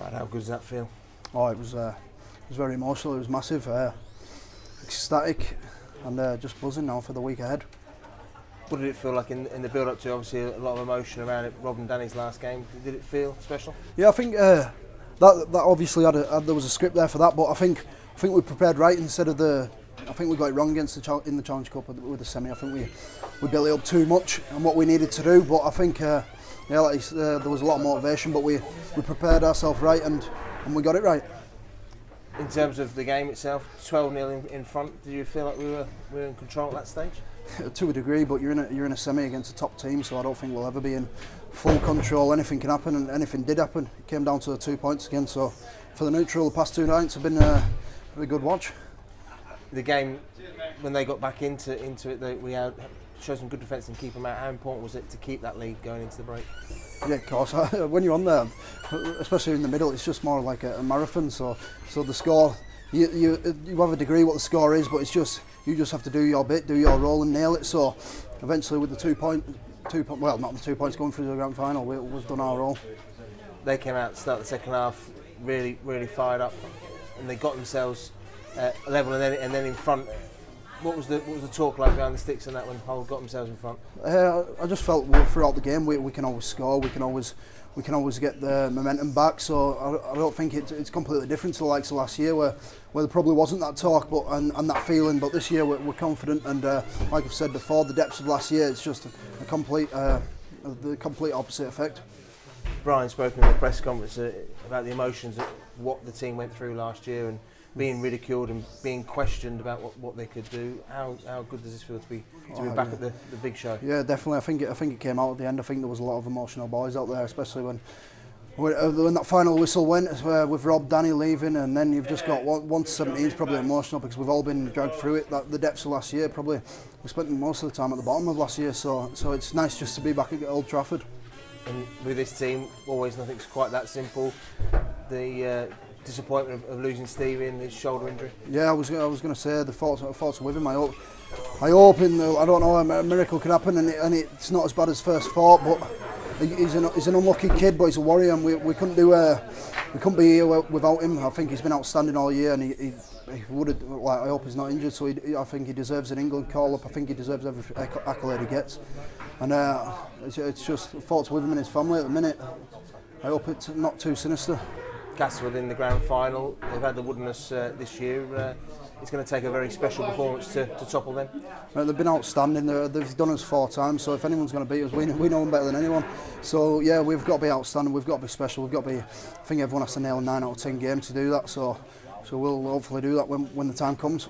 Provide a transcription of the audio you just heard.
Brad, how good does that feel? Oh, it was very emotional. It was massive, ecstatic, and just buzzing now for the week ahead. What did it feel like in the build-up to obviously a lot of emotion around it? Rob and Danny's last game. Did it feel special? Yeah, I think that obviously there was a script there for that, but I think we prepared right instead of I think we got it wrong against in the Challenge Cup with the semi. I think we built it up too much and what we needed to do, but I think there was a lot of motivation, but we prepared ourselves right and we got it right. In terms of the game itself, 12-0 in front, did you feel like we were in control at that stage? To a degree, but you're in a semi against a top team, so I don't think we'll ever be in full control. Anything can happen, and anything did happen. It came down to the 2 points again. So for the neutral, the past 2 nights have been a good watch. The game, when they got back into it, we had showed some good defence and keep them out. How important was it to keep that lead going into the break? Yeah, of course. When you're on there, especially in the middle, it's just more like a marathon. So the score, you have a degree what the score is, but it's just you just have to do your bit, do your role, and nail it. So eventually, with the 2 point, well, not the 2 points going through the grand final, we've done our role. They came out to start the second half really fired up, and they got themselves level and then in front. What was the talk like behind the sticks and that when Hull got themselves in front? I just felt throughout the game we can always score, we can always get the momentum back. So I don't think it's completely different to the likes of last year where there probably wasn't that talk and that feeling. But this year we're confident, and like I've said before, the depths of last year, it's just the complete opposite effect. Brian spoke in the press conference about the emotions of what the team went through last year and being ridiculed and being questioned about what they could do. How good does this feel to be back at the big show? Yeah, definitely. I think it came out at the end. I think there was a lot of emotional boys out there, especially when that final whistle went with Rob, Danny leaving, and then you've just got 1 to 17 is probably emotional because we've all been dragged through it. The depths of last year, probably we spent most of the time at the bottom of last year. So it's nice just to be back at Old Trafford. And with this team, always nothing's quite that simple. The disappointment of losing Stevie and his shoulder injury. Yeah, I was going to say the thoughts are with him. I hope I don't know, a miracle could happen and it's not as bad as first thought. But he's an unlucky kid, but he's a warrior, and we couldn't be here without him. I think he's been outstanding all year, and he would have. Like, I hope he's not injured. So I think he deserves an England call up. I think he deserves every accolade he gets, and it's just thoughts with him and his family at the minute. I hope it's not too sinister. Castlewood in the grand final. They've had the woodenness this year. It's going to take a very special performance to topple them. They've been outstanding. They've done us 4 times. So if anyone's going to beat us, we know them better than anyone. So yeah, we've got to be outstanding. We've got to be special. We've got to be. I think everyone has to nail a 9 out of 10 game to do that. So we'll hopefully do that when the time comes.